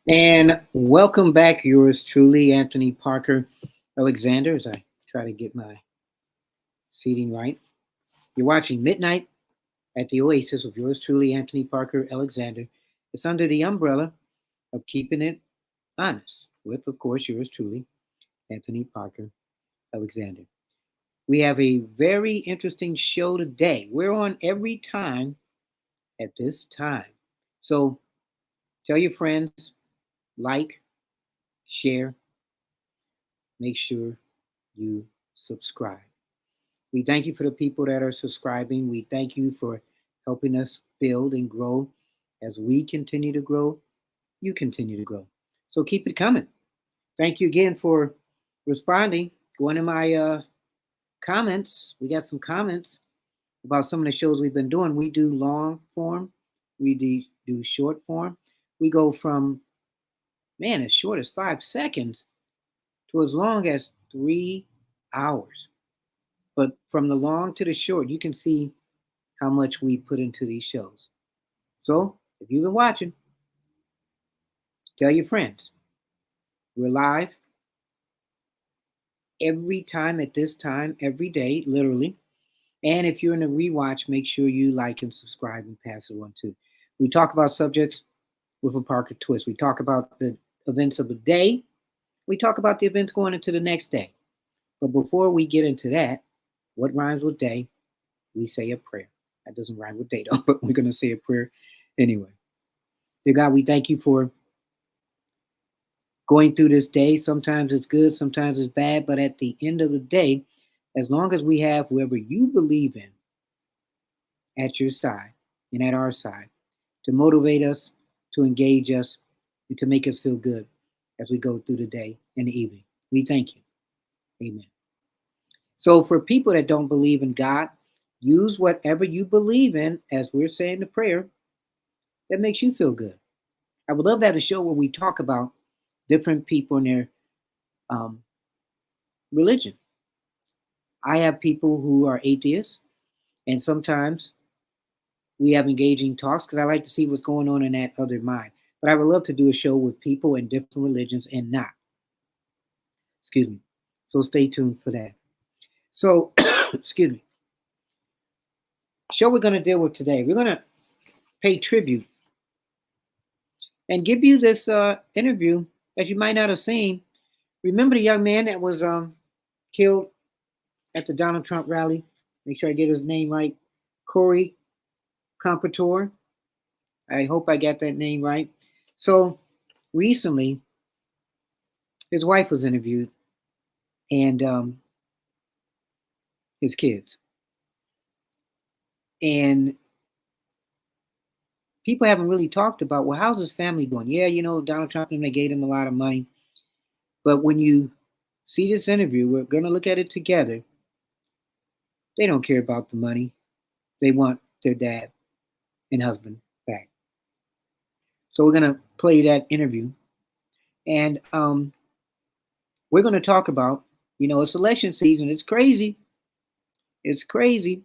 And welcome back, yours truly, Anthony Parker Alexander, as I try to get my seating right. You're watching Midnight at the Oasis with yours truly, Anthony Parker Alexander. It's under the umbrella of keeping it honest, with, of course, yours truly, Anthony Parker Alexander. We have a very interesting show today. We're on every time at this time. So tell your friends, like, share, make sure you subscribe. We thank you for the people that are subscribing. We thank you for helping us build and grow. As we continue to grow, you continue to grow. So keep it coming. Thank you again for responding. Go into my comments. We got some comments about some of the shows we've been doing. We do long form, we do short form. We go from, man, as short as 5 seconds to as long as 3 hours. But from the long to the short, you can see how much we put into these shows. So if you've been watching, tell your friends. We're live every time at this time, every day, literally. And if you're in a rewatch, make sure you like and subscribe and pass it on too. We talk about subjects with a Parker twist. We talk about the events of the day. We talk about the events going into the next day. But before we get into that, what rhymes with day? We say a prayer. That doesn't rhyme with day though, but we're going to say a prayer anyway. Dear God, we thank you for going through this day. Sometimes it's good, sometimes it's bad, but at the end of the day, as long as we have whoever you believe in at your side and at our side to motivate us, to engage us, and to make us feel good as we go through the day and the evening, we thank you. Amen. So, for people that don't believe in God, use whatever you believe in, as we're saying the prayer, that makes you feel good. I would love to have a show where we talk about different people and their um, religion. I have people who are atheists, and sometimes we have engaging talks because I like to see what's going on in that other mind. But I would love to do a show with people in different religions and not. Excuse me. So stay tuned for that. So, excuse me. Show we're going to deal with today. We're going to pay tribute and give you this interview that you might not have seen. Remember the young man that was killed at the Donald Trump rally? Make sure I get his name right. Corey Comparator. I hope I got that name right. So recently, his wife was interviewed and his kids. And people haven't really talked about, well, how's his family doing? Yeah, Donald Trump and they gave him a lot of money. But when you see this interview, we're going to look at it together. They don't care about the money. They want their dad and husband back. So we're going to play that interview. And we're going to talk about, it's election season. It's crazy. It's crazy.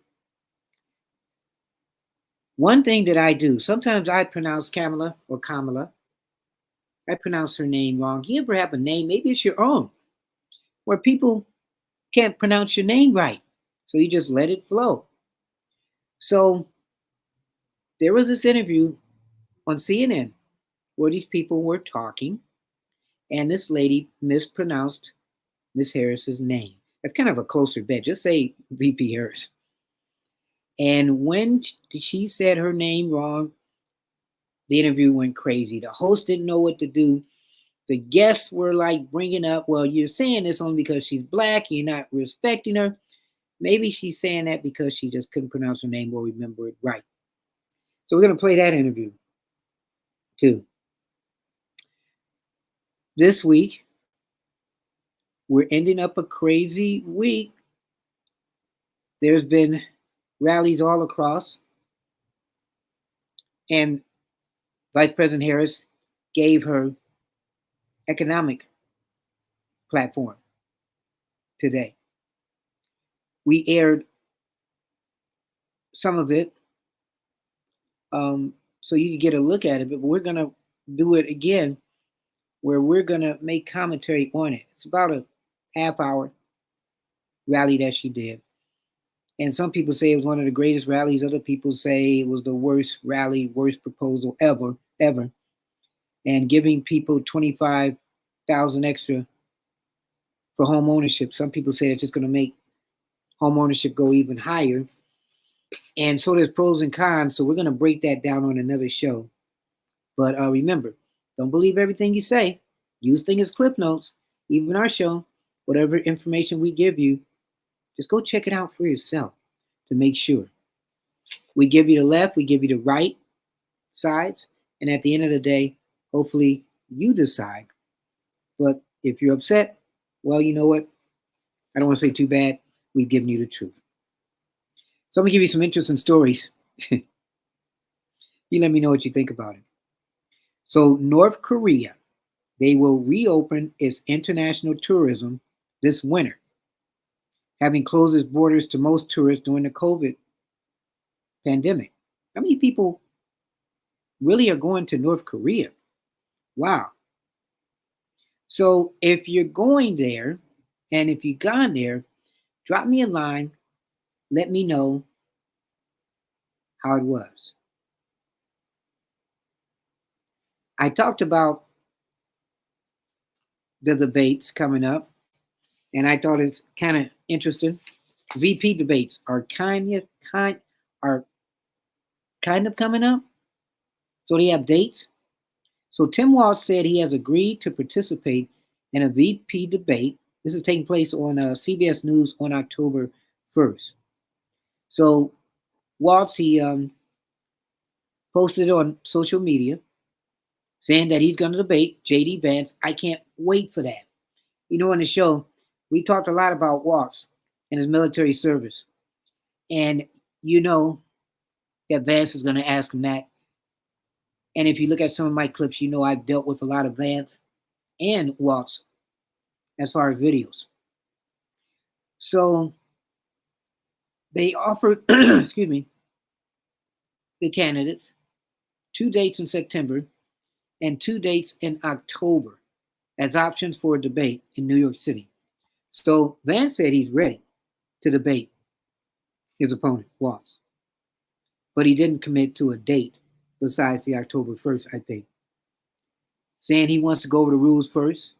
One thing that I do, sometimes I pronounce Kamala or Kamala. I pronounce her name wrong. You ever have a name, maybe it's your own, where people can't pronounce your name right. So you just let it flow. So there was this interview on CNN where these people were talking, and this lady mispronounced Miss Harris's name. That's kind of a closer bet. Just say VP Harris. And when she said her name wrong, the interview went crazy. The host didn't know what to do. The guests were like bringing up, well, you're saying this only because she's black. You're not respecting her. Maybe she's saying that because she just couldn't pronounce her name or remember it right. So we're going to play that interview too. This week, we're ending up a crazy week. There's been rallies all across, and Vice President Harris gave her economic platform today. We aired some of it so you can get a look at it, but we're going to do it again where we're going to make commentary on it. It's about a half hour rally that she did. And some people say it was one of the greatest rallies. Other people say it was the worst rally, worst proposal ever. And giving people 25,000 extra for home ownership. Some people say it's just going to make home ownership go even higher. And so there's pros and cons. So we're going to break that down on another show. But remember, don't believe everything you say. Use things as clip notes. Even our show, whatever information we give you, just go check it out for yourself to make sure. We give you the left, we give you the right sides. And at the end of the day, hopefully you decide. But if you're upset, well, you know what? I don't want to say too bad. We've given you the truth. So I'm going to give you some interesting stories. You let me know what you think about it. So North Korea, they will reopen its international tourism this winter, having closed its borders to most tourists during the COVID pandemic. How many people really are going to North Korea? Wow. So if you're going there, and if you've gone there, drop me a line. Let me know how it was. I talked about the debates coming up, and I thought it's kind of interesting. VP debates are kind of coming up. So they have dates. So Tim Walz said he has agreed to participate in a VP debate. This is taking place on CBS News on October 1st. So Walz, he posted on social media saying that he's going to debate J.D. Vance. I can't wait for that. You know, on the show, we talked a lot about Walz and his military service. And you know that Vance is going to ask him that. And if you look at some of my clips, you know I've dealt with a lot of Vance and Walz as far as videos. So they offered, excuse me, the candidates 2 dates in September and 2 dates in October as options for a debate in New York City. So Vance said he's ready to debate his opponent, Walz. But he didn't commit to a date besides the October 1st, I think. Saying he wants to go over the rules first.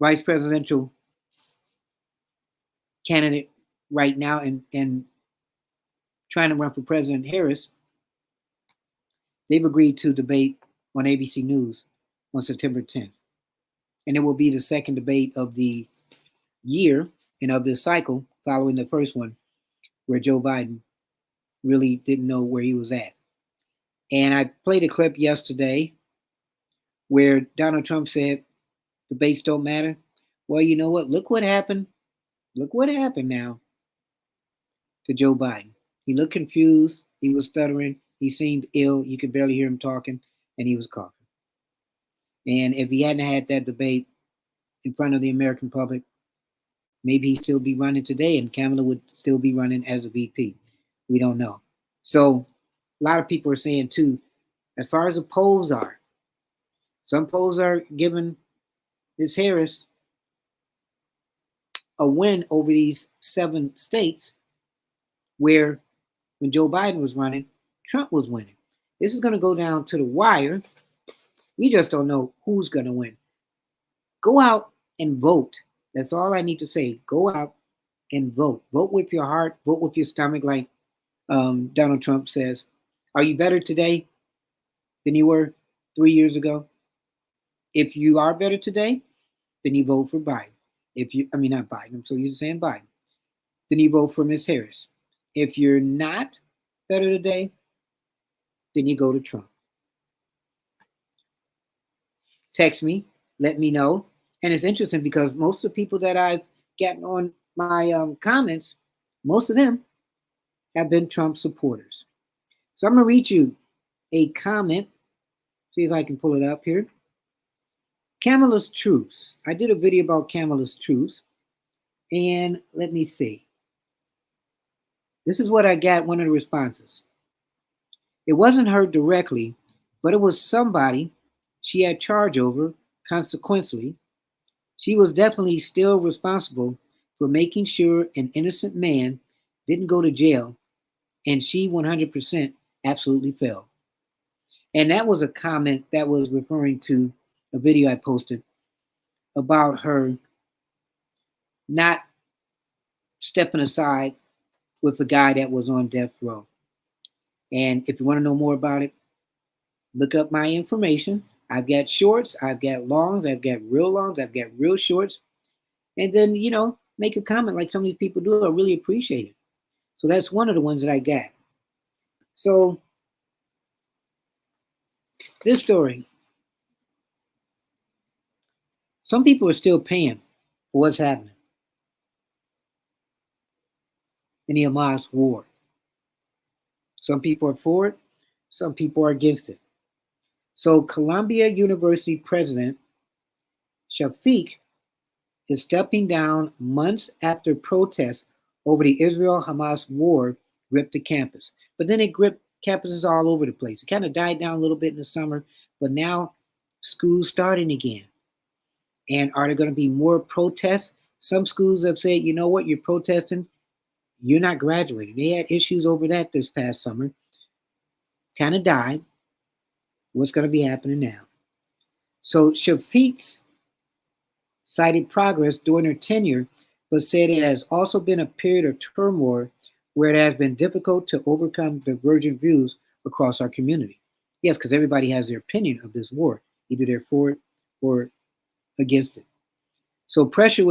Vice presidential candidate right now and trying to run for President Harris, they've agreed to debate on ABC News on September 10th. And it will be the second debate of the year and of this cycle following the first one where Joe Biden really didn't know where he was at. And I played a clip yesterday where Donald Trump said debates don't matter. Well, you know what? Look what happened. Look what happened now to Joe Biden. He looked confused. He was stuttering. He seemed ill. You could barely hear him talking, and he was coughing. And if he hadn't had that debate in front of the American public, maybe he'd still be running today, and Kamala would still be running as a VP. We don't know. So a lot of people are saying, too, as far as the polls are, some polls are giving Ms. Harris a win over these 7 states where when Joe Biden was running, Trump was winning. This is going to go down to the wire. We just don't know who's going to win. Go out and vote. That's all I need to say. Go out and vote. Vote with your heart. Vote with your stomach, like Donald Trump says. Are you better today than you were 3 years ago? If you are better today, then you vote for Biden. Not Biden, I'm so used to saying Biden. Then you vote for Ms. Harris. If you're not better today, then you go to Trump. Text me, let me know. And it's interesting because most of the people that I've gotten on my comments, most of them have been Trump supporters. So I'm going to read you a comment. See if I can pull it up here. Kamala's truths. I did a video about Kamala's truths. And let me see. This is what I got, one of the responses. It wasn't her directly, but it was somebody she had charge over. Consequently, she was definitely still responsible for making sure an innocent man didn't go to jail, and she 100% absolutely failed. And that was a comment that was referring to a video I posted about her not stepping aside with a guy that was on death row. And if you want to know more about it, look up my information. I've got shorts, I've got longs, I've got real longs, I've got real shorts. And then, make a comment like some of these people do. I really appreciate it. So that's one of the ones that I got. So this story, some people are still paying for what's happening in the Hamas war. Some people are for it, some people are against it. So Columbia University president Shafiq is stepping down months after protests over the Israel-Hamas war gripped the campus. But then it gripped campuses all over the place. It kind of died down a little bit in the summer, but now school's starting again. And are there going to be more protests? Some schools have said, you know what, you're protesting, you're not graduating. They had issues over that this past summer. Kind of died. What's going to be happening now? So Shafiq's cited progress during her tenure, but said it has also been a period of turmoil where it has been difficult to overcome divergent views across our community. Yes, because everybody has their opinion of this war. Either they're for it or against it. So pressure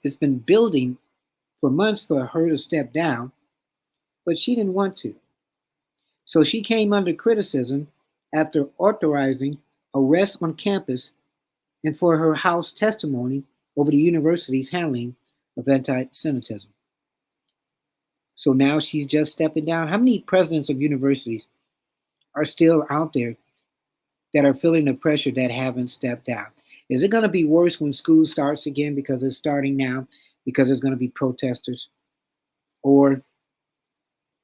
it's been building for months for her to step down, but she didn't want to. So she came under criticism after authorizing arrests on campus and for her house testimony over the university's handling of anti-Semitism. So now she's just stepping down. How many presidents of universities are still out there that are feeling the pressure that haven't stepped down? Is it going to be worse when school starts again because it's starting now, because there's going to be protesters? Or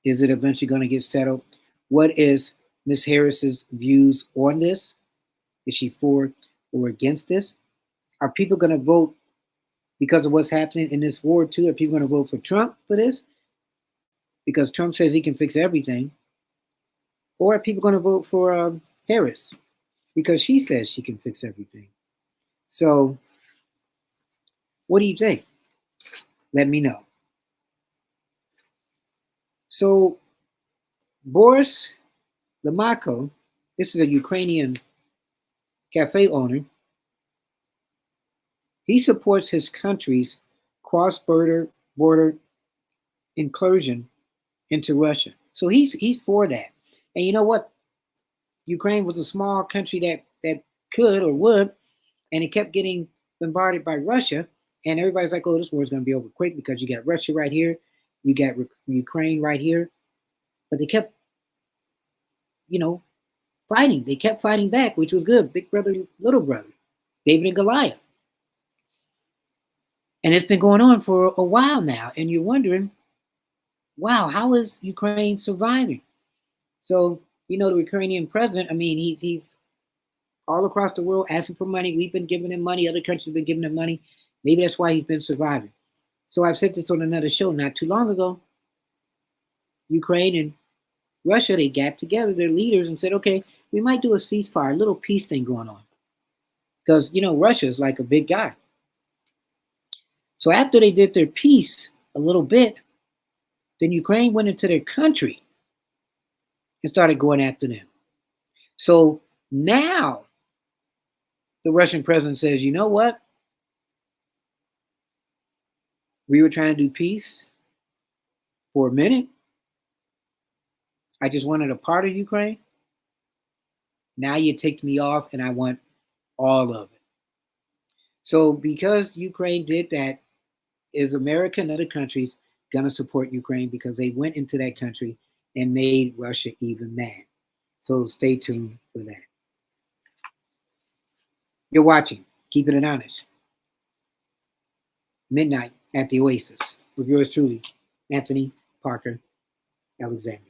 is it eventually going to get settled? What is Ms. Harris's views on this? Is she for or against this? Are people going to vote because of what's happening in this war too? Are people going to vote for Trump for this? Because Trump says he can fix everything. Or are people going to vote for Harris because she says she can fix everything? So, what do you think? Let me know. So, Boris Lemako, this is a Ukrainian cafe owner. He supports his country's cross-border incursion into Russia. So he's for that. And you know what? Ukraine was a small country that could or would, and it kept getting bombarded by Russia. And everybody's like, oh, this war is going to be over quick because you got Russia right here, you got Ukraine right here. But they kept, fighting. They kept fighting back, which was good. Big brother, little brother, David and Goliath. And it's been going on for a while now. And you're wondering, wow, how is Ukraine surviving? So, the Ukrainian president, I mean, he's all across the world asking for money. We've been giving him money. Other countries have been giving him money. Maybe that's why he's been surviving. So I've said this on another show not too long ago. Ukraine and Russia, they got together, their leaders, and said, okay, we might do a ceasefire, a little peace thing going on. Because, Russia is like a big guy. So after they did their peace a little bit, then Ukraine went into their country and started going after them. So now the Russian president says, you know what? We were trying to do peace for a minute. I just wanted a part of Ukraine. Now you take me off and I want all of it. So because Ukraine did that, is America and other countries going to support Ukraine because they went into that country and made Russia even mad? So stay tuned for that. You're watching Keeping It Honest. Midnight at the Oasis with yours truly, Anthony Parker Alexander.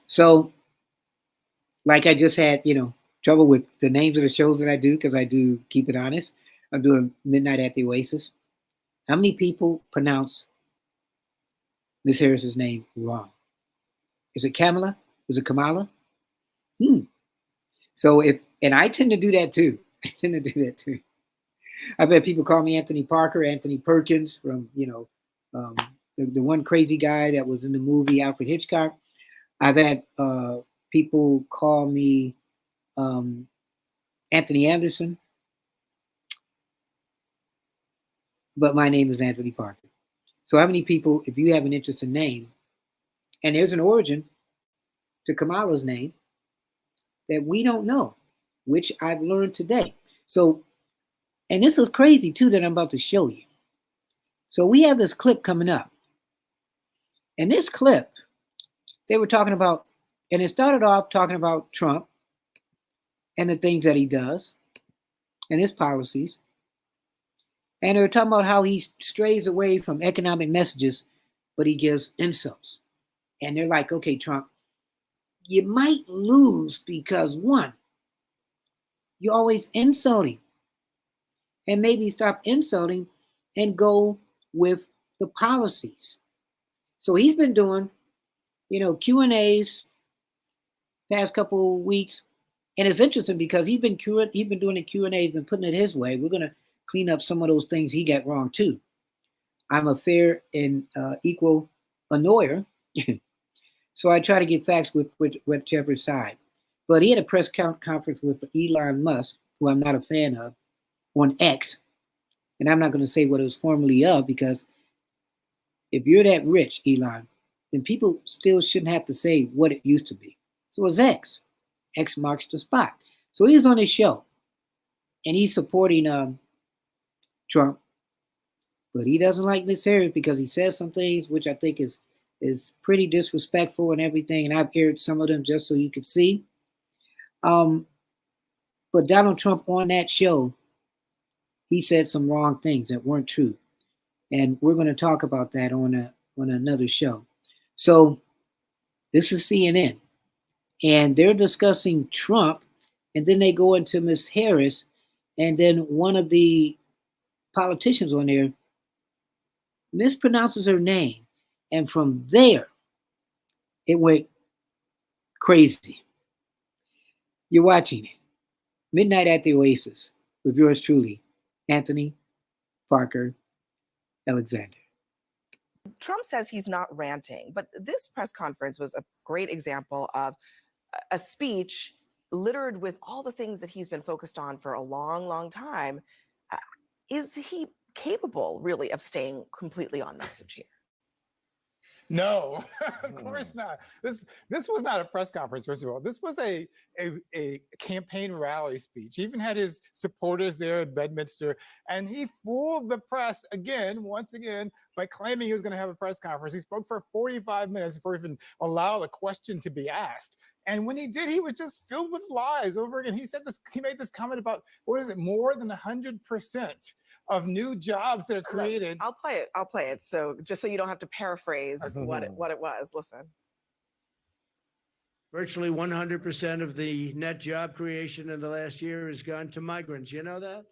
So, like I just had, trouble with the names of the shows that I do because I do keep it honest. I'm doing Midnight at the Oasis. How many people pronounce Miss Harris's name wrong? Is it Kamala? Is it Kamala? Hmm. So if and I tend to do that too. I tend to do that too. I've had people call me Anthony Parker, Anthony Perkins from the one crazy guy that was in the movie Alfred Hitchcock. I've had people call me um, Anthony Anderson, but my name is Anthony Parker. So how many people, if you have an interesting name, and there's an origin to Kamala's name that we don't know, which I've learned today. So, and this is crazy too that I'm about to show you. So we have this clip coming up. And this clip, they were talking about, and it started off talking about Trump and the things that he does and his policies. And they were talking about how he strays away from economic messages, but he gives insults. And they're like, okay, Trump, you might lose because one, you're always insulting. And maybe stop insulting and go with the policies. So he's been doing, Q&As past couple of weeks. And it's interesting because he's been doing the Q&As, been putting it his way. We're going to clean up some of those things he got wrong too. I'm a fair and equal annoyer. So I try to get facts with whichever side. But he had a press conference with Elon Musk, who I'm not a fan of, on X. And I'm not going to say what it was formerly of, because if you're that rich, Elon, then people still shouldn't have to say what it used to be. So it's X. X marks the spot. So he was on his show, and he's supporting Trump, but he doesn't like Miss Harris because he says some things which I think is pretty disrespectful and everything. And I've aired some of them just so you could see. But Donald Trump on that show, he said some wrong things that weren't true, and we're going to talk about that on another show. So this is CNN, and they're discussing Trump, and then they go into Miss Harris, and then one of the politicians on there mispronounces her name, and from there it went crazy. You're watching Midnight at the Oasis with yours truly, Anthony Parker Alexander. Trump says he's not ranting, but this press conference was a great example of a speech littered with all the things that he's been focused on for a long, long time. Is he capable, really, of staying completely on message here? No, of course not. This was not a press conference, first of all. This was a campaign rally speech. He even had his supporters there at Bedminster, and he fooled the press once again, by claiming he was going to have a press conference. He spoke for 45 minutes before he even allowed a question to be asked. And when he did, he was just filled with lies over again. He made this comment about, what is it, more than 100% of new jobs that are created. I'll play it. So just so you don't have to paraphrase what it was. Listen. Virtually 100% of the net job creation in the last year has gone to migrants. You know that?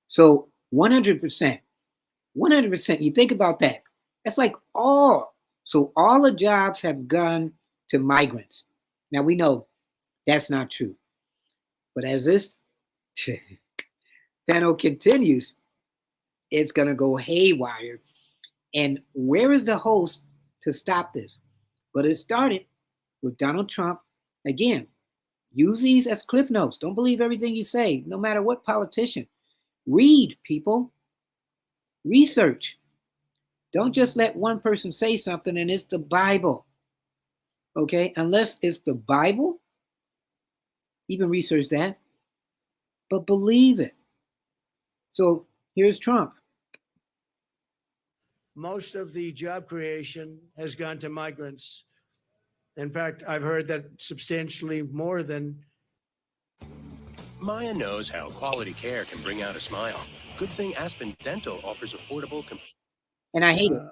So 100%. 100%. You think about that. That's like all. So all the jobs have gone to migrants. Now we know that's not true. But as this panel continues, it's going to go haywire. And where is the host to stop this? But it started with Donald Trump. Again, use these as cliff notes. Don't believe everything you say, no matter what politician. Read, people. Research. Don't just let one person say something and it's the Bible. Okay? Unless it's the Bible, even research that. But believe it. So here's Trump. Most of the job creation has gone to migrants. In fact, I've heard that substantially more than. Maya knows how quality care can bring out a smile. Good thing Aspen Dental offers affordable. And I hate it.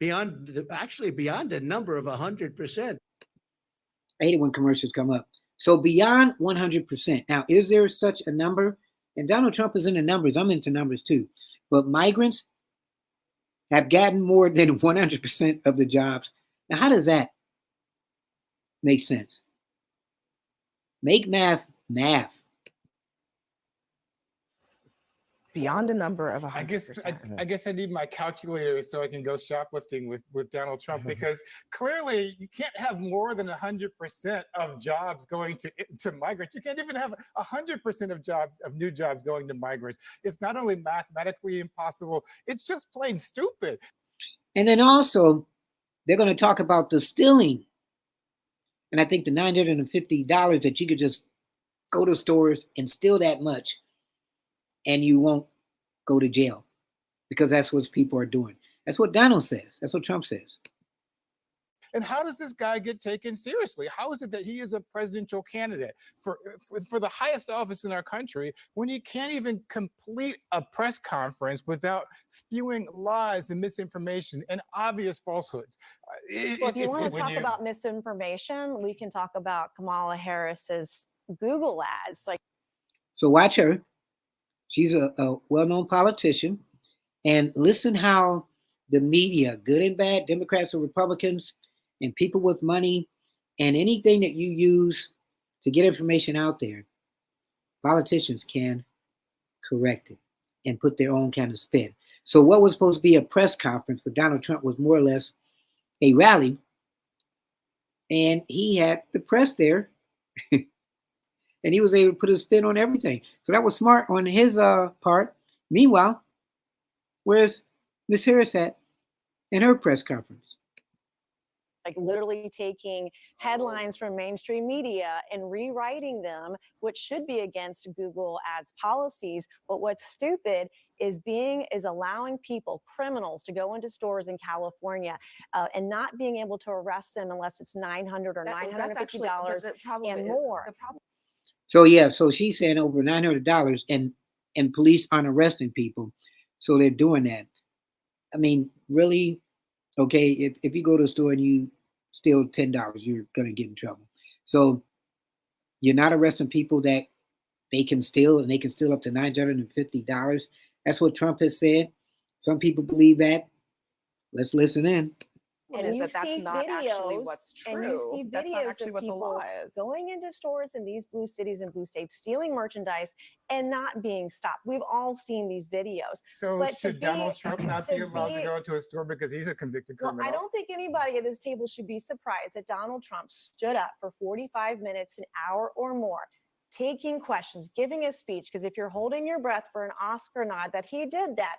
Beyond the number of 100%. I hate it when commercials come up. So beyond 100%. Now, is there such a number? And Donald Trump is into numbers. I'm into numbers too. But migrants have gotten more than 100% of the jobs. Now, how does that make sense? Make math math. Beyond a number of I 100%. guess I need my calculator so I can go shoplifting with Donald Trump, because clearly you can't have more than 100% of jobs going to migrants. You can't even have 100% of new jobs going to migrants. It's not only mathematically impossible, it's just plain stupid. And then also, they're going to talk about the stealing. And I think the $950 that you could just go to stores and steal that much and you won't go to jail, because that's what people are doing. That's what Donald says. That's what Trump says. And how does this guy get taken seriously? How is it that he is a presidential candidate for the highest office in our country when he can't even complete a press conference without spewing lies and misinformation and obvious falsehoods? Well, if you want to talk about misinformation, we can talk about Kamala Harris's Google ads. So watch her. She's a well-known politician. And listen how the media, good and bad, Democrats or Republicans, and people with money, and anything that you use to get information out there, politicians can correct it and put their own kind of spin. So what was supposed to be a press conference for Donald Trump was more or less a rally, and he had the press there, and he was able to put a spin on everything. So that was smart on his part. Meanwhile, where's Miss Harris at in her press conference? Like literally taking headlines from mainstream media and rewriting them, which should be against Google Ads policies. But what's stupid is allowing people, criminals, to go into stores in California and not being able to arrest them unless it's $900 or $950 and more. So yeah, so she's saying over $900 and police aren't arresting people, so they're doing that. I mean, really? Okay, if you go to a store and you steal $10, you're gonna get in trouble. So you're not arresting people that they can steal, and they can steal up to $950. That's what Trump has said. Some people believe that. Let's listen in. And you that's see not actually videos, what's true. and you see That's not videos actually of what the people law is. going into stores in these blue cities and blue states, stealing merchandise and not being stopped. We've all seen these videos. So But should Donald Trump not be allowed to go into a store because he's a convicted criminal? Well, I don't think anybody at this table should be surprised that Donald Trump stood up for 45 minutes, an hour or more, taking questions, giving a speech. Because if you're holding your breath for an Oscar nod that he did that,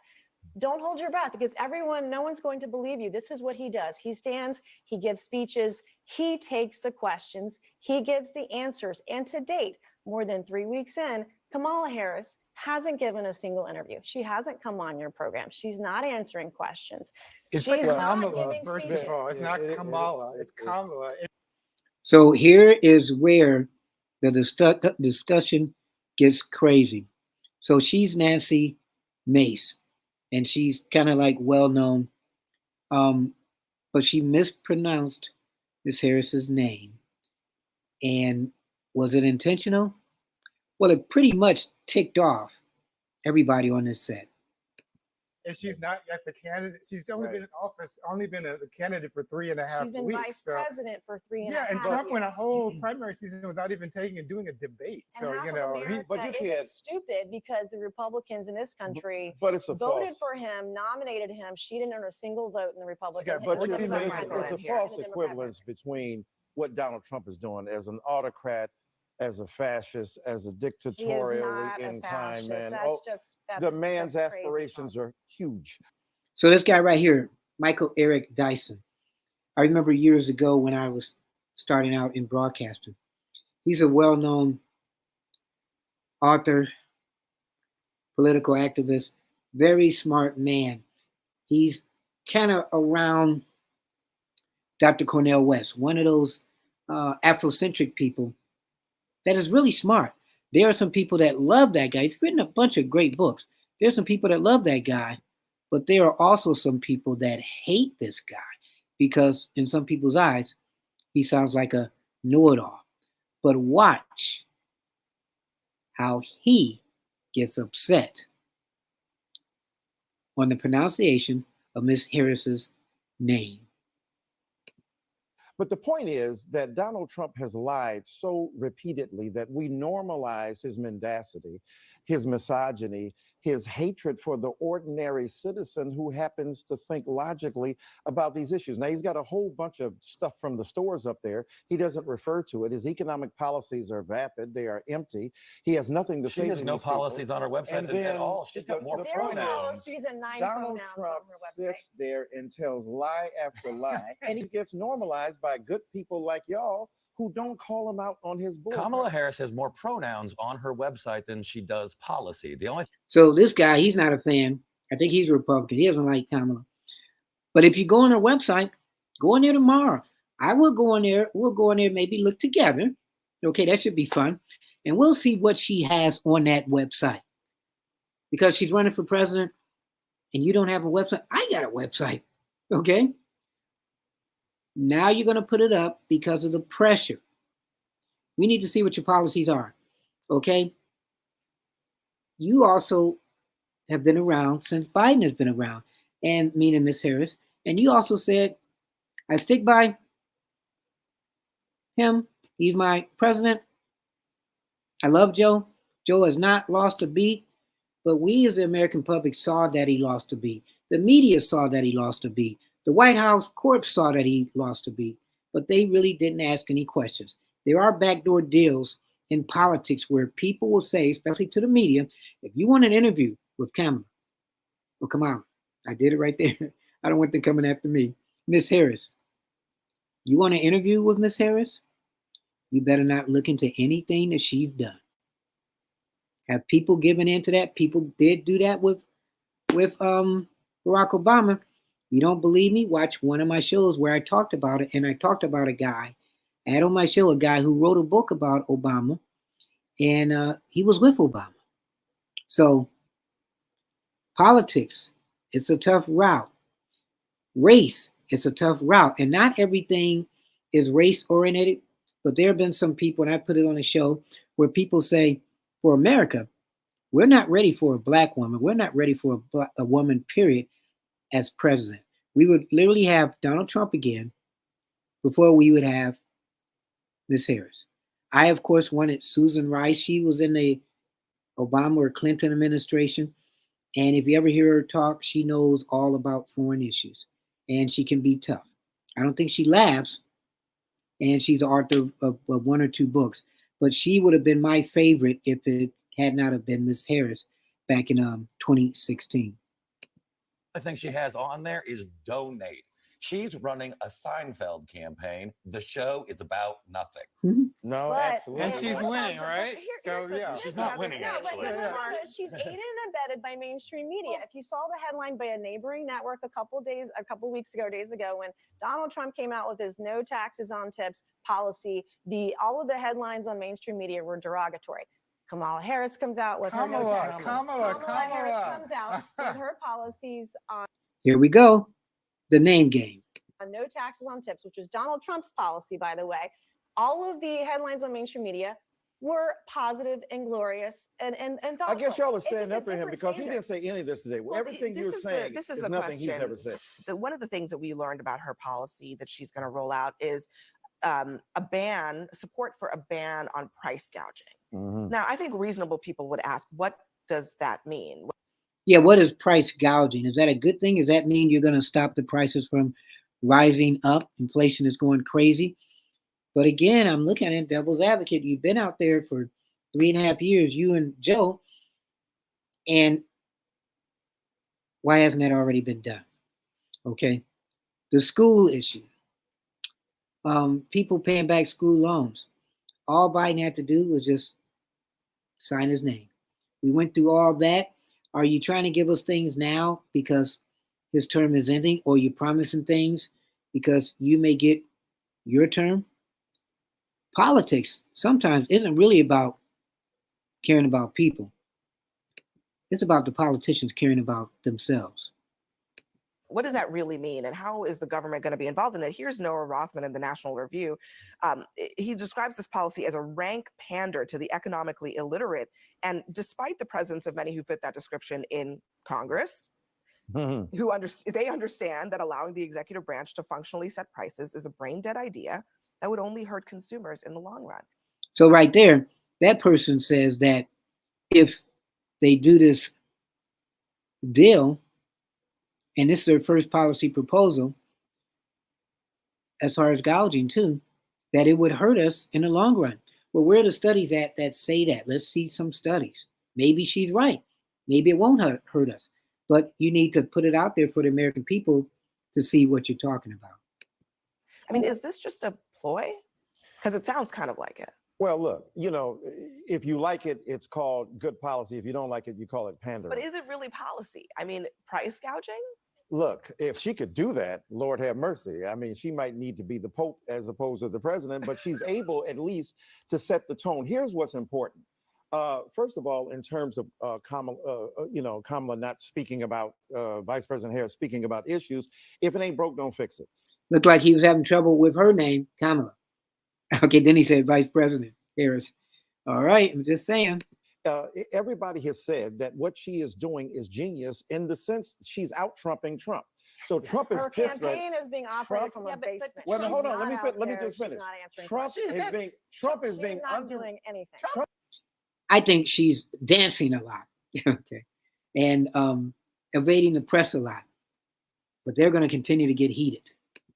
don't hold your breath, because no one's going to believe you. This is what he does. He stands, he gives speeches, he takes the questions, he gives the answers. And to date, more than 3 weeks in, Kamala Harris hasn't given a single interview. She hasn't come on your program. She's not answering questions. It's She's not Kamala, giving first speeches. of all. It's not Kamala. It's Kamala. So here is where the discussion gets crazy. So she's Nancy Mace, and she's kind of like well known, but she mispronounced Miss Harris's name. And was it intentional? Well, it pretty much ticked off everybody on this set. And she's not yet the candidate. She's only been in office, been a candidate for 3.5 weeks. She's been vice president for 3.5 years. Yeah, and Trump went a whole primary season without even doing a debate. And So, but you can't. It's stupid because the Republicans in this country voted for him, nominated him. She didn't earn a single vote in the Republican. But it's a false equivalence between what Donald Trump is doing as an autocrat, as a fascist, as a dictatorially inclined man. The man's aspirations are huge. So this guy right here, Michael Eric Dyson, I remember years ago when I was starting out in broadcasting. He's a well-known author, political activist, very smart man. He's kind of around Dr. Cornel West, one of those Afrocentric people that is really smart. There are some people that love that guy. He's written a bunch of great books. There's some people that love that guy, but there are also some people that hate this guy because in some people's eyes, he sounds like a know-it-all. But watch how he gets upset on the pronunciation of Miss Harris's name. But the point is that Donald Trump has lied so repeatedly that we normalize his mendacity, his misogyny, his hatred for the ordinary citizen who happens to think logically about these issues. Now, he's got a whole bunch of stuff from the stores up there. He doesn't refer to it. His economic policies are vapid. They are empty. He has nothing to say. She has no policies people. on her website at all. She's got more pronouns. Donald Trump sits there and tells lie after lie, and he gets normalized by good people like y'all who don't call him out on his board. Kamala Harris has more pronouns on her website than she does policy. So this guy, he's not a fan. I think he's a Republican. He doesn't like Kamala. But if you go on her website, go in there tomorrow. I will go in there. We'll go in there, maybe look together. Okay, that should be fun. And we'll see what she has on that website. Because she's running for president and you don't have a website. I got a website. Okay. Now you're going to put it up because of the pressure. We need to see what your policies are. Okay. You also have been around since Biden has been around, and meaning Miss Harris. And you also said, I stick by him. He's my president. I love Joe. Joe has not lost a beat, but we as the American public saw that he lost a beat. The media saw that he lost a beat. The White House court saw that he lost a beat, but they really didn't ask any questions. There are backdoor deals in politics where people will say, especially to the media, if you want an interview with Kamala, well, come on, I did it right there. I don't want them coming after me. Miss Harris, you want an interview with Miss Harris? You better not look into anything that she's done. Have people given into that? People did do that with Barack Obama. You don't believe me? Watch one of my shows where I talked about it, and I talked about a guy. I had on my show a guy who wrote a book about Obama, and he was with Obama. So politics, it's a tough route. Race, it's a tough route, and not everything is race-oriented, but there have been some people, and I put it on a show, where people say, for America, we're not ready for a black woman. We're not ready for a woman, period, as president. We would literally have Donald Trump again before we would have Miss Harris. I, of course, wanted Susan Rice. She was in the Obama or Clinton administration. And if you ever hear her talk, she knows all about foreign issues. And she can be tough. I don't think she laughs. And she's the author of one or two books. But she would have been my favorite if it had not have been Miss Harris back in 2016. The thing she has on there is donate. She's running a Seinfeld campaign. The show is about nothing. Mm-hmm. No, But- absolutely. And she's winning, right? She's not winning, actually. She's aided and abetted by mainstream media. If you saw the headline by a neighboring network a couple weeks ago, when Donald Trump came out with his no taxes on tips policy, all of the headlines on mainstream media were derogatory. Kamala Harris comes out with her no taxes. Kamala Harris comes out with her policies on Here we go. The name game. no taxes on tips, which is Donald Trump's policy, by the way. All of the headlines on mainstream media were positive and glorious and thoughtful. I guess y'all are standing up for him because he didn't say any of this today. Well, everything you're saying this is the nothing he's question. ever said. One of the things that we learned about her policy that she's going to roll out is support for a ban on price gouging. Mm-hmm. Now, I think reasonable people would ask, what does that mean? Yeah, what is price gouging? Is that a good thing? Does that mean you're going to stop the prices from rising up? Inflation is going crazy. But again, I'm looking at it, devil's advocate. You've been out there for 3.5 years, you and Joe. And why hasn't that already been done? Okay. The school issue. People paying back school loans. All Biden had to do was just sign his name. We went through all that. Are you trying to give us things now because his term is ending, or you promising things because you may get your term? Politics sometimes isn't really about caring about people. It's about the politicians caring about themselves. what does that really mean? And how is the government going to be involved in it? Here's Noah Rothman in the National Review. He describes this policy as a rank pander to the economically illiterate. And despite the presence of many who fit that description in Congress, they understand that allowing the executive branch to functionally set prices is a brain dead idea that would only hurt consumers in the long run. So right there, that person says that if they do this deal, and this is their first policy proposal, as far as gouging too, that it would hurt us in the long run. Well, where are the studies at that say that? Let's see some studies. Maybe she's right. Maybe it won't hurt us. But you need to put it out there for the American people to see what you're talking about. I mean, is this just a ploy? Because it sounds kind of like it. Well, look, if you like it, it's called good policy. If you don't like it, you call it pandering. But is it really policy? I mean, price gouging? Look, if she could do that, Lord have mercy. I mean, she might need to be the Pope as opposed to the president, but she's able at least to set the tone. Here's what's important. First of all, in terms of Kamala not speaking about Vice President Harris speaking about issues, if it ain't broke, don't fix it. Looked like he was having trouble with her name, Kamala. Okay, then he said Vice President Harris. All right, I'm just saying. Everybody has said that what she is doing is genius in the sense she's out trumping Trump. So Trump is pissed. Her campaign is being operated from a basement. Well, hold on. Let me just finish. Trump is being doing anything. I think she's dancing a lot, okay, and evading the press a lot. But they're going to continue to get heated.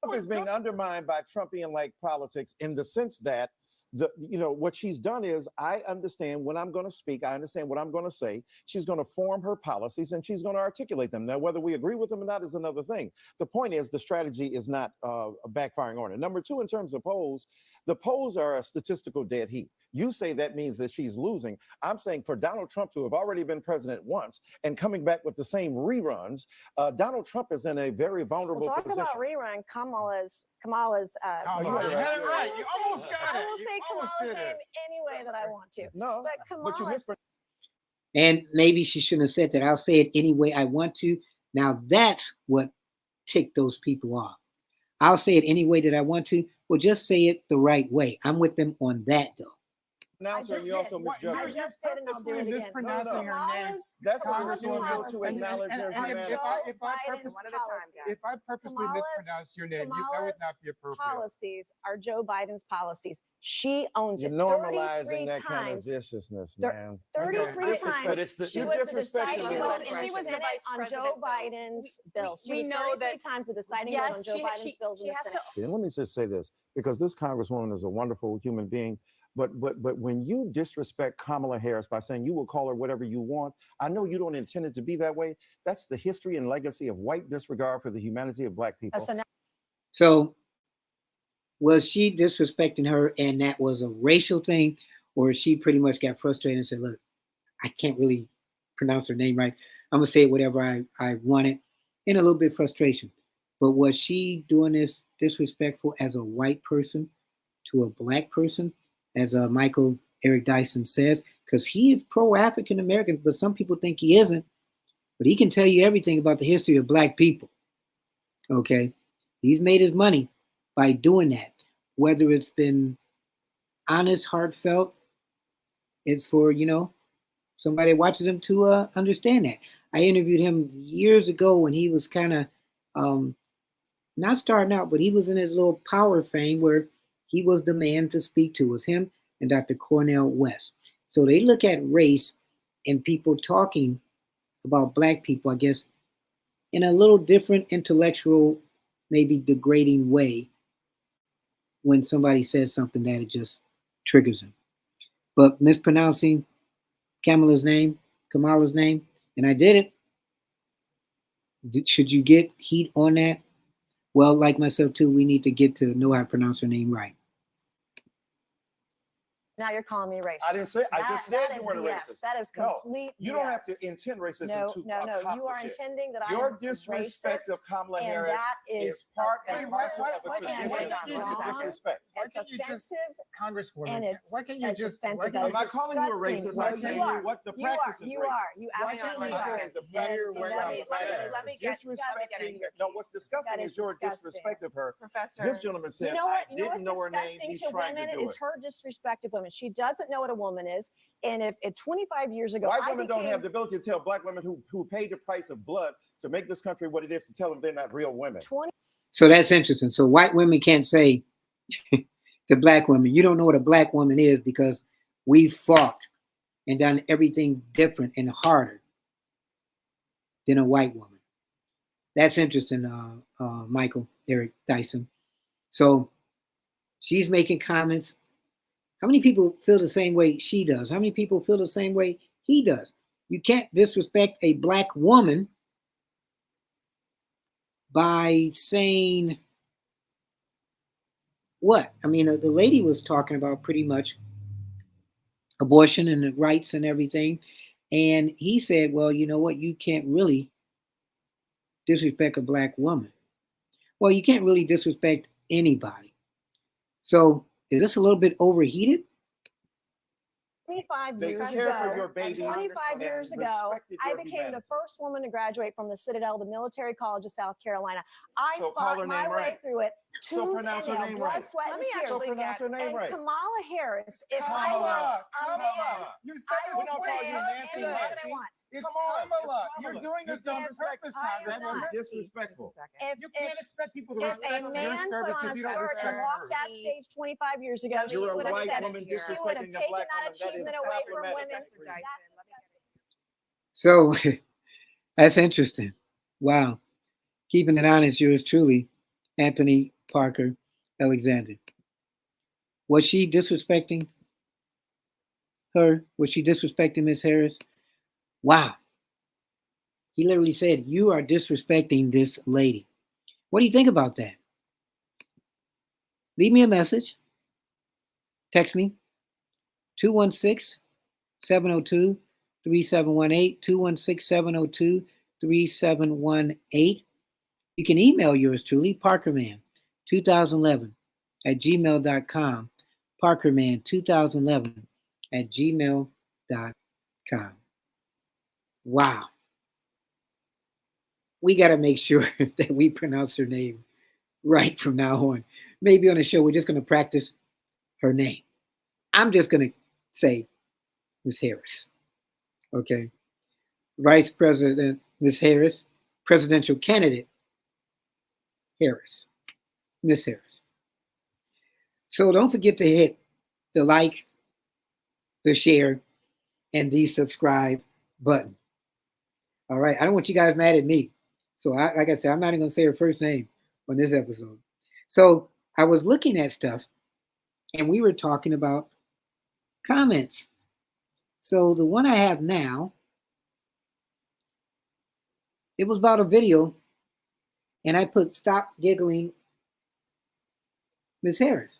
Trump is being undermined by Trumpian-like politics in the sense that what she's done is, I understand when I'm going to speak, I understand what I'm going to say. She's going to form her policies and she's going to articulate them. Now, whether we agree with them or not is another thing. The point is the strategy is not backfiring on her. Number two, in terms of polls, the polls are a statistical dead heat. You say that means that she's losing. I'm saying for Donald Trump to have already been president once and coming back with the same reruns, Donald Trump is in a very vulnerable position. Talk about rerun. Kamala's. You had it right. You almost got it. I will say Kamala's name any way that I want to. No, but you mispronounced. And maybe she shouldn't have said that. I'll say it any way I want to. Now that's what ticked those people off. I'll say it any way that I want to. Well, just say it the right way. I'm with them on that, though. You also misjudged. I just did, and I'll do it again. Mispronouncing her name. That's Congresswoman to acknowledge her humanity. If I purposely mispronounce your name, that would not be appropriate. Policies are Joe Biden's policies. She owns it. You're normalizing that kind of viciousness, man. 33 times. She was the deciding vote, and she was the vice on Joe Biden's bill. We know that times the deciding vote on Joe Biden's bills in the Senate. Let me just say this, because this Congresswoman is a wonderful human being. But when you disrespect Kamala Harris by saying you will call her whatever you want, I know you don't intend it to be that way. That's the history and legacy of white disregard for the humanity of Black people. So was she disrespecting her and that was a racial thing, or she pretty much got frustrated and said, look, I can't really pronounce her name right. I'm going to say it whatever I want it, in a little bit of frustration. But was she doing this disrespectful as a white person to a Black person? As Michael Eric Dyson says, because he is pro-African American, but some people think he isn't. But he can tell you everything about the history of Black people. Okay? He's made his money by doing that. Whether it's been honest, heartfelt, it's for, somebody watching him to understand that. I interviewed him years ago when he was kind of not starting out, but he was in his little power fame where he was the man to speak to. It was him and Dr. Cornel West. So they look at race and people talking about Black people, I guess, in a little different intellectual, maybe degrading way when somebody says something that it just triggers them. But mispronouncing Kamala's name, and I did it. Should you get heat on that? Well, like myself too, we need to get to know how to pronounce her name right. Now you're calling me racist. I didn't say. I just said you weren't a BS. racist. That is complete. You don't have to intend racism to No. You are accomplish it. intending that Your I'm disrespect racist, of Kamala and Harris that is part and parcel of a offensive, and tradition it's of wrong. disrespect. Why It's can't you just, offensive. Congresswoman? And Why can't you it's just? offensive. Why I'm can't not calling you a disgusting. racist. No, I'm you saying are. what the You practice are. is You racist. are. You absolutely I'm are. saying the That practice is is let me get disrespecting. No, what's disgusting That is is your disgusting. disrespect of her. Professor. This gentleman said, You know what? I didn't know her name. Disgusting He's to trying to women do is it. her disrespect of women. She doesn't know what a woman is. And if 25 years ago, White women don't have the ability to tell black women who paid the price of blood to make this country what it is to tell them they're not real women. So that's interesting. So white women can't say to black women, you don't know what a black woman is because we fought and done everything different and harder than a white woman. That's interesting, Michael, Eric Dyson. So she's making comments. How many people feel the same way she does? How many people feel the same way he does? You can't disrespect a black woman by saying what? I mean, the lady was talking about pretty much abortion and the rights and everything. And he said, well, you know what? You can't really disrespect a black woman. Well, you can't really disrespect anybody. So is this a little bit overheated? 25 They years care ago, for your babies 25 years ago, respected I your became humanity. the first woman to graduate from the Citadel, the Military College of South Carolina. I So call her fought my name way right. through it. So pronounce her name blood, right. sweat, Let and me tears. So actually pronounce her name And right. Kamala Harris, if I were Kamala, a man, Kamala. You said I this will before. say You it any way that I want. It's Come on, Kamala. it's You're Kamala. doing this on purpose, I am That's Congresswoman. not. disrespectful. You can't expect people to If respect a your man put service on if a you don't skirt respect and walked that hers. stage 25 years ago, she You're a would have white said woman it. She would have disrespecting a taken black that woman. That is achievement away from problematic. women. Professor Dyson, let me So get that's interesting. Wow. Keeping it honest, yours truly, Anthony Parker Alexander. Was she disrespecting her? Was she disrespecting Miss Harris? Wow. He literally said, you are disrespecting this lady. What do you think about that? Leave me a message. Text me 216 702 3718. 216 702 3718. You can email yours truly, Parkerman2011 at gmail.com. Parkerman2011 at gmail.com. Wow. We got to make sure that we pronounce her name right from now on. Maybe on the show, we're just going to practice her name. I'm just going to say Miss Harris. Okay. Vice President Miss Harris, presidential candidate Harris. Miss Harris. So don't forget to hit the like, the share, and the subscribe button. All right. I don't want you guys mad at me. So like I said, I'm not even going to say her first name on this episode. So I was looking at stuff and we were talking about comments. So the one I have now, it was about a video and I put stop giggling Miss Harris.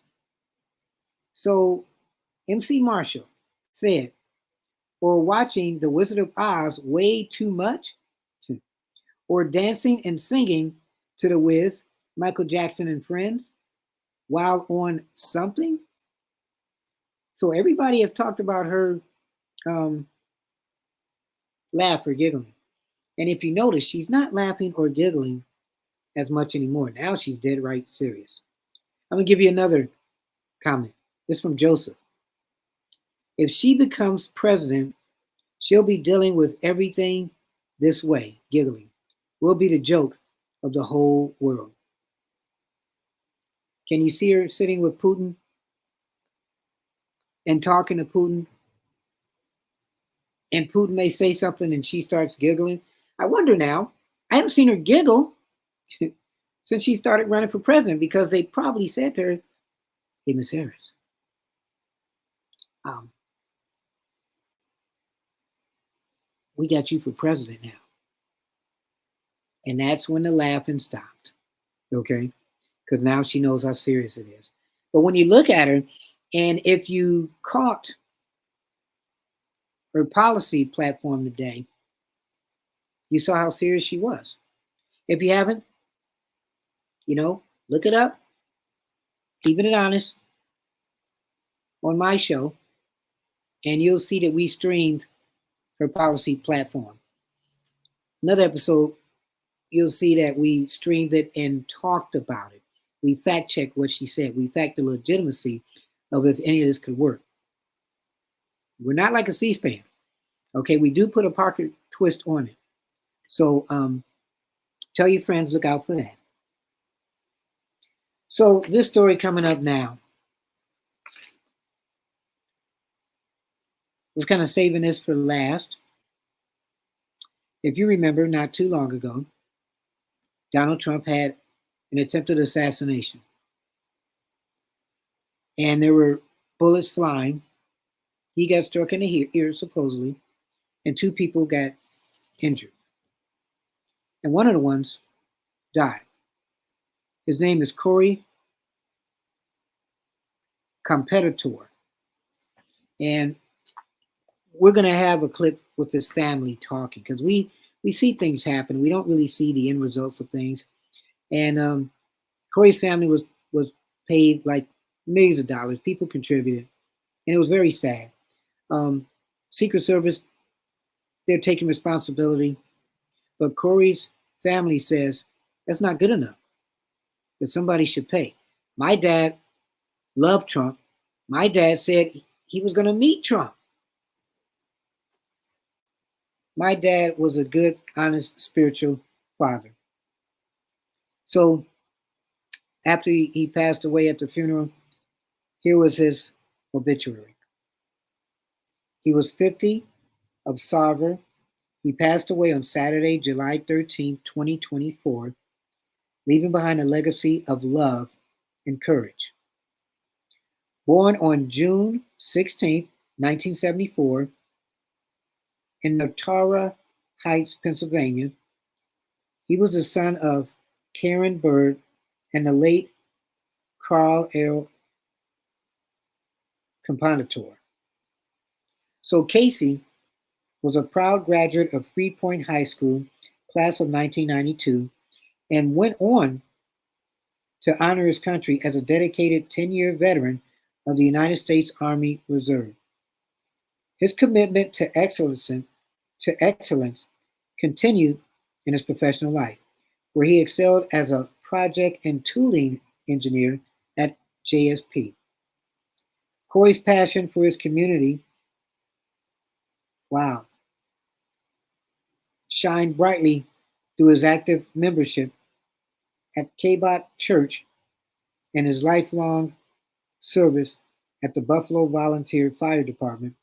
So MC Marshall said, or watching The Wizard of Oz way too much, or dancing and singing to The Wiz, Michael Jackson and Friends, while on something. So everybody has talked about her laugh or giggling. And if you notice, she's not laughing or giggling as much anymore. Now she's dead right serious. I'm going to give you another comment. This is from Joseph. If she becomes president, she'll be dealing with everything this way, giggling. We'll be the joke of the whole world. Can you see her sitting with Putin and talking to Putin? And Putin may say something and she starts giggling. I wonder now, I haven't seen her giggle since she started running for president because they probably said to her, hey, Miss Harris, we got you for president now. And that's when the laughing stopped, okay? Because now she knows how serious it is. But when you look at her And if you caught her policy platform today, you saw how serious she was. If you haven't, look it up, keeping it honest, on my show, and you'll see that we streamed her policy platform. Another episode, you'll see that we streamed it and talked about it. We fact checked what she said. We fact the legitimacy of if any of this could work. We're not like a C-SPAN. Okay, we do put a Parker twist on it. So tell your friends, look out for that. So this story coming up now. I was kind of saving this for last. If you remember, not too long ago, Donald Trump had an attempted assassination. And there were bullets flying. He got struck in the ear, supposedly, and 2 people got injured. And one of the ones died. His name is Corey Competitor. And we're going to have a clip with his family talking, because we see things happen. We don't really see the end results of things. And Corey's family was paid like millions of dollars. People contributed. And it was very sad. Secret Service, they're taking responsibility. But Corey's family says that's not good enough, that somebody should pay. My dad loved Trump. My dad said he was going to meet Trump. My dad was a good, honest, spiritual father. So after he passed away at the funeral, here was his obituary. He was 50, of Sarver. He passed away on Saturday, July 13, 2024, leaving behind a legacy of love and courage. Born on June 16, 1974, in Natara Heights, Pennsylvania, he was the son of Karen Bird and the late Carl L. Componitor. So Casey was a proud graduate of Free Point High School, class of 1992, and went on to honor his country as a dedicated 10-year veteran of the United States Army Reserve. His commitment to excellence continued in his professional life, where he excelled as a project and tooling engineer at JSP. Corey's passion for his community, shined brightly through his active membership at Cabot Church and his lifelong service at the Buffalo Volunteer Fire Department,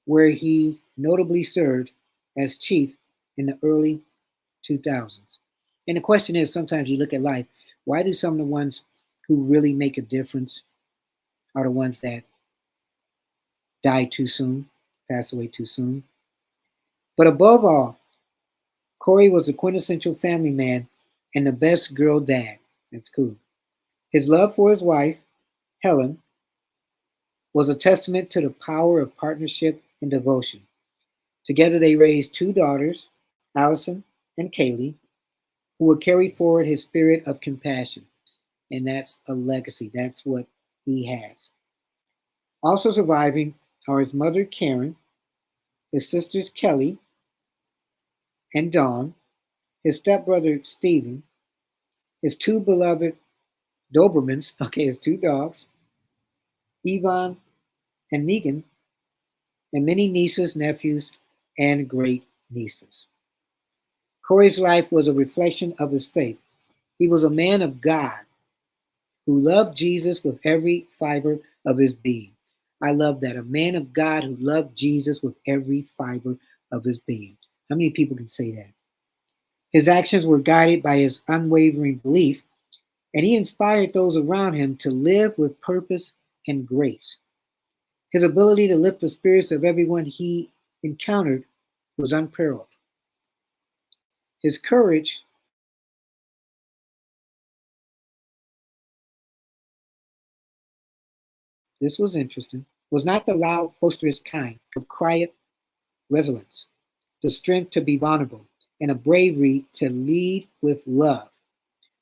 where he notably served as chief in the early 2000s. And the question is, sometimes you look at life, why do some of the ones who really make a difference are the ones that die too soon, pass away too soon? But above all, Corey was a quintessential family man and the best girl dad. That's cool. His love for his wife, Helen, was a testament to the power of partnership and devotion. Together they raised 2 daughters, Allison and Kaylee, who would carry forward his spirit of compassion. And that's a legacy. That's what he has. Also surviving are his mother, Karen, his sisters, Kelly and Dawn, his stepbrother, Stephen, his 2 beloved Dobermans, his 2 dogs, Yvonne and Negan, and many nieces, nephews, and great nieces. Corey's life was a reflection of his faith. He was a man of God who loved Jesus with every fiber of his being. I love that. A man of God who loved Jesus with every fiber of his being. How many people can say that? His actions were guided by his unwavering belief, and he inspired those around him to live with purpose and grace. His ability to lift the spirits of everyone he encountered was unparalleled. His courage this was interesting, was not the loud, boisterous kind, of quiet resilience, the strength to be vulnerable, and a bravery to lead with love.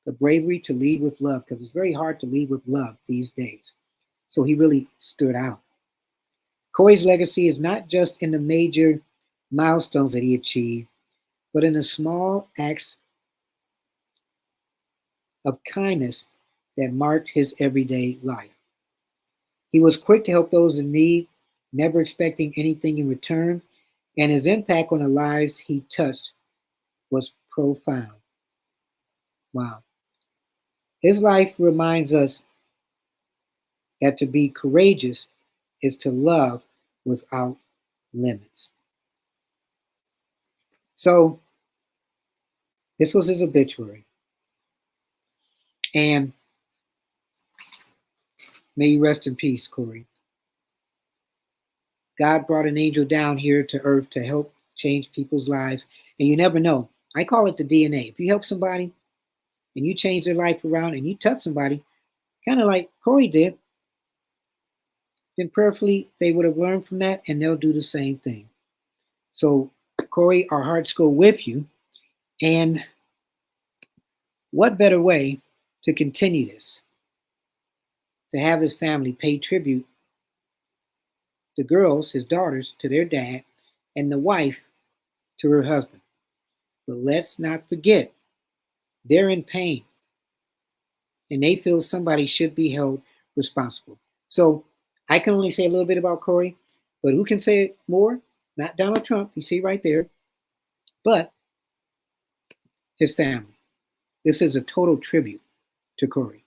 The bravery to lead with love, because it's very hard to lead with love these days. So he really stood out. Corey's legacy is not just in the major milestones that he achieved, but in the small acts of kindness that marked his everyday life. He was quick to help those in need, never expecting anything in return, and his impact on the lives he touched was profound. Wow. His life reminds us that to be courageous is to love without limits. So, this was his obituary. And may you rest in peace, Corey. God brought an angel down here to earth to help change people's lives. And you never know. I call it the DNA. If you help somebody and you change their life around and you touch somebody, kind of like Corey did, then prayerfully they would have learned from that and they'll do the same thing. So, Corey, our hearts go with you. And what better way to continue this? To have his family pay tribute, the girls, his daughters, to their dad, and the wife to her husband. But let's not forget, they're in pain, and they feel somebody should be held responsible. So I can only say a little bit about Corey, but who can say more? Not Donald Trump, you see right there, but his family. This is a total tribute to Corey.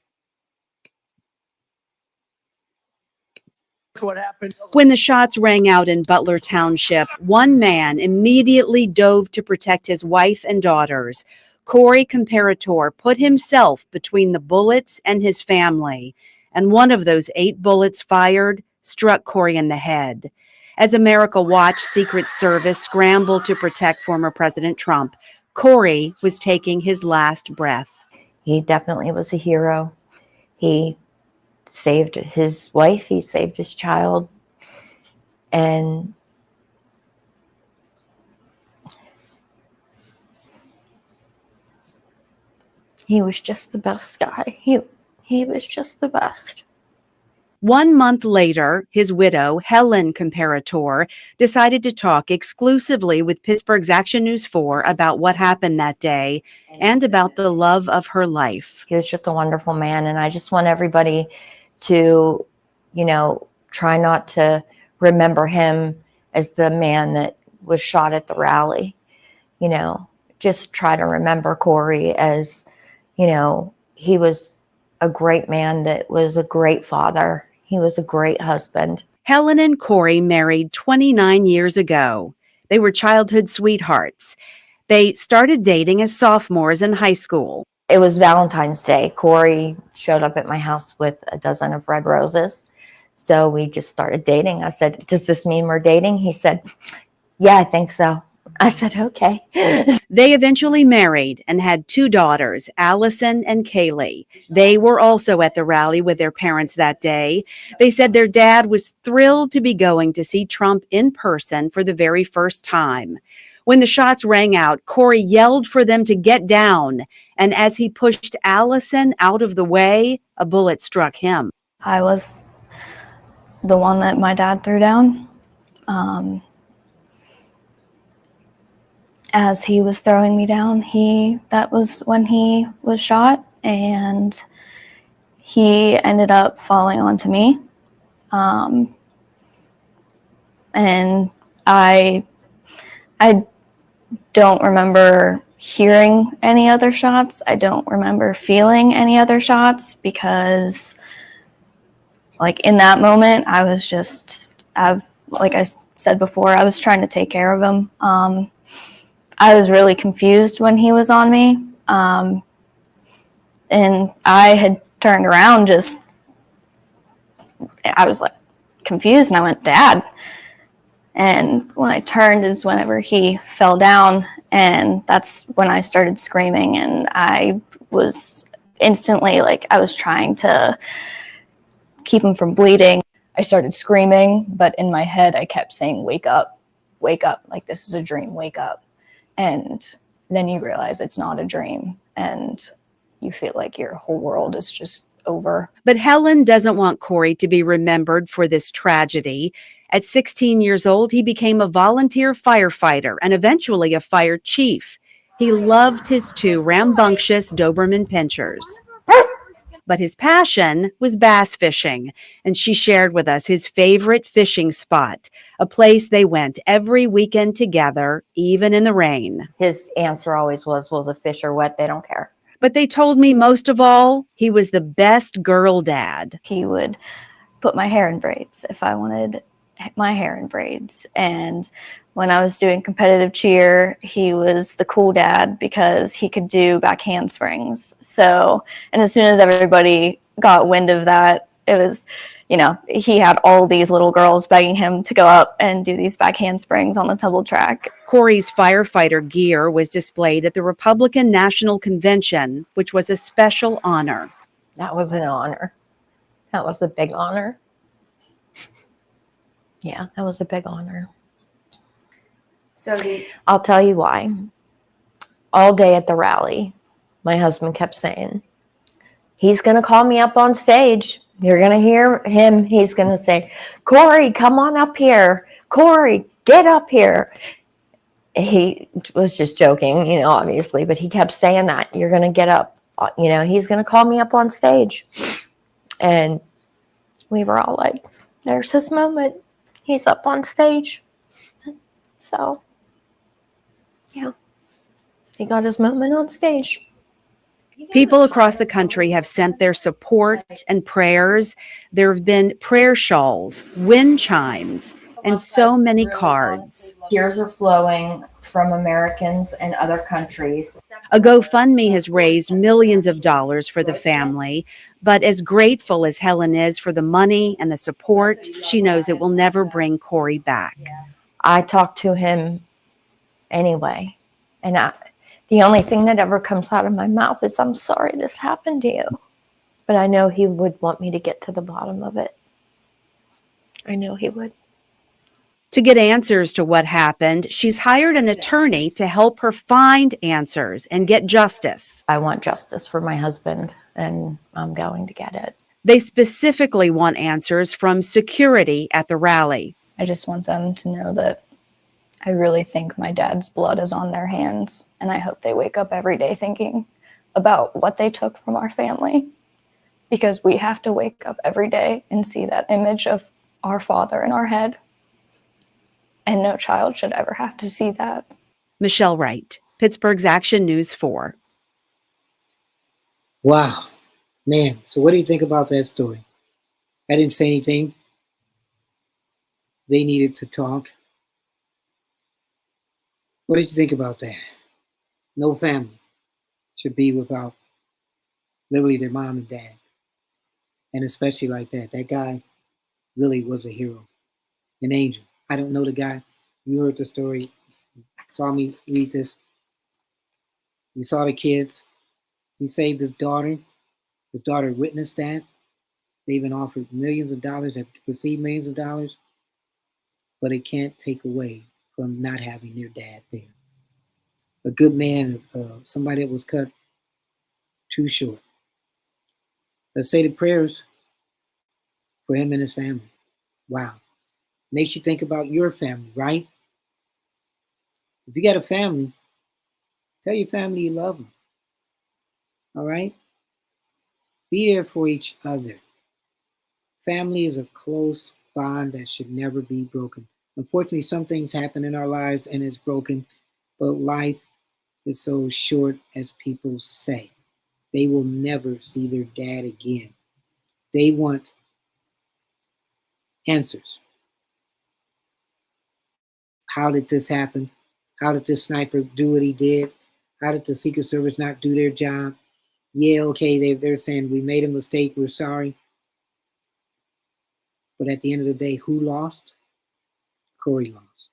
What happened? When the shots rang out in Butler Township, one man immediately dove to protect his wife and daughters. Corey Comparator put himself between the bullets and his family, and one of those 8 bullets fired struck Corey in the head. As America watched Secret Service scramble to protect former President Trump, Corey was taking his last breath. He definitely was a hero. He saved his wife, he saved his child, and he was just the best guy. He was just the best. 1 month later, his widow, Helen Comparator, decided to talk exclusively with Pittsburgh's Action News 4 about what happened that day and about the love of her life. He was just a wonderful man, and I just want everybody to, try not to remember him as the man that was shot at the rally. Just try to remember Corey as, he was a great man that was a great father. He was a great husband. Helen and Corey married 29 years ago. They were childhood sweethearts. They started dating as sophomores in high school. It was Valentine's Day. Corey showed up at my house with a dozen of red roses. So we just started dating. I said, "Does this mean we're dating?" He said, "Yeah, I think so." I said, "Okay." They eventually married and had 2 daughters, Allison and Kaylee. They were also at the rally with their parents that day. They said their dad was thrilled to be going to see Trump in person for the very first time. When the shots rang out, Corey yelled for them to get down. And as he pushed Allison out of the way, a bullet struck him. I was the one that my dad threw down. As he was throwing me down, that was when he was shot, and he ended up falling onto me. And I don't remember hearing any other shots. I don't remember feeling any other shots because, in that moment, I was just, like I said before, I was trying to take care of him. I was really confused when he was on me. And I had turned around I was confused, and I went, "Dad." And when I turned is whenever he fell down, and that's when I started screaming, and I was instantly I was trying to keep him from bleeding. I started screaming, but in my head, I kept saying, wake up, like this is a dream, wake up. And then you realize it's not a dream and you feel like your whole world is just over. But Helen doesn't want Corey to be remembered for this tragedy. At 16 years old, he became a volunteer firefighter and eventually a fire chief. He loved his 2 rambunctious Doberman pinschers. But his passion was bass fishing, and she shared with us his favorite fishing spot, a place they went every weekend together, even in the rain. His answer always was, well, the fish are wet, they don't care. But they told me most of all, he was the best girl dad. He would put my hair in braids if I wanted my hair in braids. And when I was doing competitive cheer, he was the cool dad because he could do back handsprings. So, and as soon as everybody got wind of that, it was, you know, he had all these little girls begging him to go up and do these back handsprings on the tumble track. Corey's firefighter gear was displayed at the Republican National Convention, which was a special honor. That was an honor. That was a big honor. Yeah, that was a big honor. So I'll tell you why. All day at the rally, my husband kept saying, he's going to call me up on stage. You're going to hear him. He's going to say, Corey, come on up here. Corey, get up here. He was just joking, you know, obviously, but he kept saying that. You're going to get up. You know, he's going to call me up on stage. And we were all like, there's his moment. He's up on stage. So, yeah, he got his moment on stage. People across the country have sent their support and prayers. There have been prayer shawls, wind chimes, and so many cards. Tears are flowing from Americans and other countries. A GoFundMe has raised millions of dollars for the family, but as grateful as Helen is for the money and the support, she knows it will never bring Corey back. I talk to him anyway, and the only thing that ever comes out of my mouth is, I'm sorry this happened to you. But I know he would want me to get to the bottom of it. I know he would. To get answers to what happened, she's hired an attorney to help her find answers and get justice. I want justice for my husband, and I'm going to get it. They specifically want answers from security at the rally. I just want them to know that I really think my dad's blood is on their hands, and I hope they wake up every day thinking about what they took from our family, because we have to wake up every day and see that image of our father in our head. And no child should ever have to see that. Michelle Wright, Pittsburgh's Action News 4. Wow. Man, so what do you think about that story? I didn't say anything. They needed to talk. What did you think about that? No family should be without literally their mom and dad. And especially like that. That guy really was a hero, an angel. I don't know the guy. You heard the story, saw me read this. You saw the kids. He saved his daughter. His daughter witnessed that. They even offered millions of dollars, have received millions of dollars. But it can't take away from not having their dad there. A good man, somebody that was cut too short. Let's say the prayers for him and his family. Wow. Makes you think about your family, right? If you got a family, tell your family you love them. All right? Be there for each other. Family is a close bond that should never be broken. Unfortunately, some things happen in our lives and it's broken, but life is so short, as people say. They will never see their dad again. They want answers. How did this happen? How did this sniper do what he did? How did the Secret Service not do their job? Yeah, okay, they're saying we made a mistake, we're sorry. But at the end of the day, who lost? Corey lost.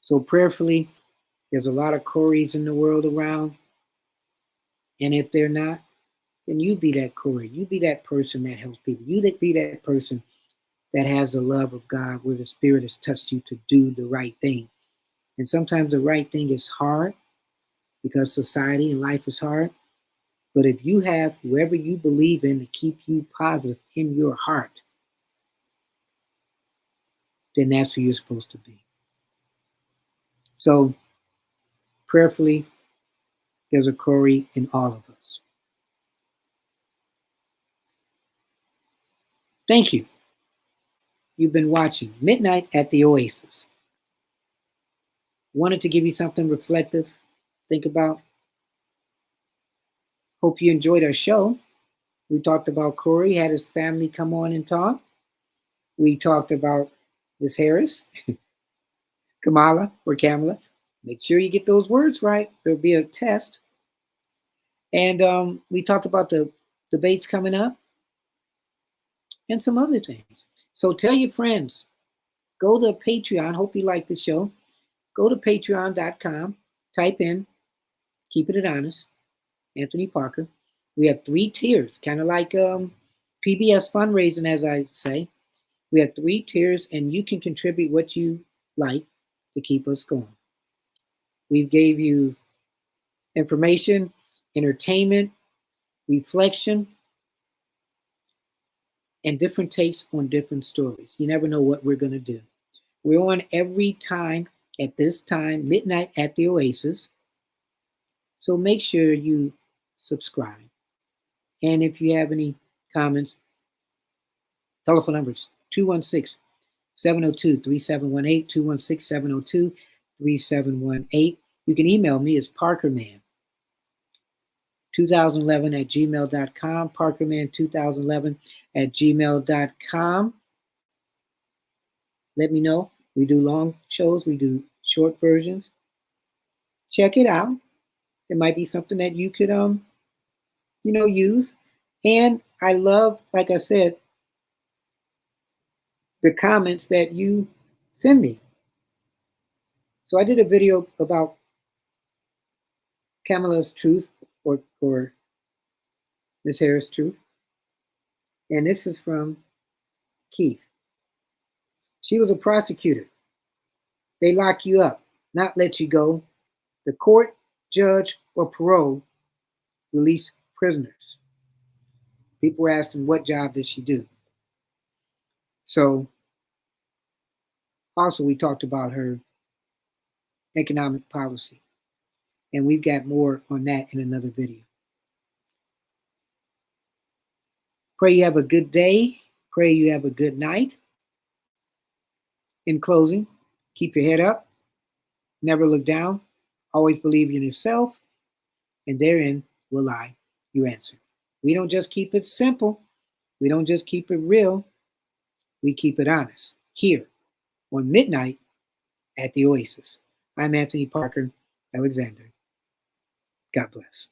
So prayerfully, there's a lot of Corys in the world around. And if they're not, then you be that Corey. You be that person that helps people. You be that person that has the love of God, where the Spirit has touched you to do the right thing. And sometimes the right thing is hard because society and life is hard. But if you have whoever you believe in to keep you positive in your heart, then that's who you're supposed to be. So, prayerfully, there's a Corey in all of us. Thank you. You've been watching Midnight at the Oasis. Wanted to give you something reflective, think about. Hope you enjoyed our show. We talked about Corey, had his family come on and talk. We talked about Miss Harris, Kamala or Kamala. Make sure you get those words right. There'll be a test. And we talked about the debates coming up and some other things. So tell your friends. Go to Patreon. Hope you like the show. Go to patreon.com. Type in Keeping It Honest, Anthony Parker. We have 3 tiers, kind of like PBS fundraising, as I say. We have 3 tiers, and you can contribute what you like to keep us going. We gave you information, entertainment, reflection, and different takes on different stories. You never know what we're going to do. We're on every time at this time, midnight at the Oasis. So make sure you subscribe. And if you have any comments, telephone numbers 216-702-3718, 216-702-3718. You can email me as parkerman2011@gmail.com, parkerman2011@gmail.com. Let me know. We do long shows. We do short versions. Check it out. It might be something that you could, use. And I love, like I said, the comments that you send me. So I did a video about Kamala's truth or Miss Harris' truth. And this is from Keith. She was a prosecutor. They lock you up, not let you go. The court, judge, or parole release prisoners. People were asking, what job did she do? So also we talked about her economic policy. And we've got more on that in another video. Pray you have a good day. Pray you have a good night. In closing, keep your head up. Never look down. Always believe in yourself. And therein will lie your answer. We don't just keep it simple. We don't just keep it real. We keep it honest. Here on Midnight at the Oasis. I'm Anthony Parker Alexander. God bless.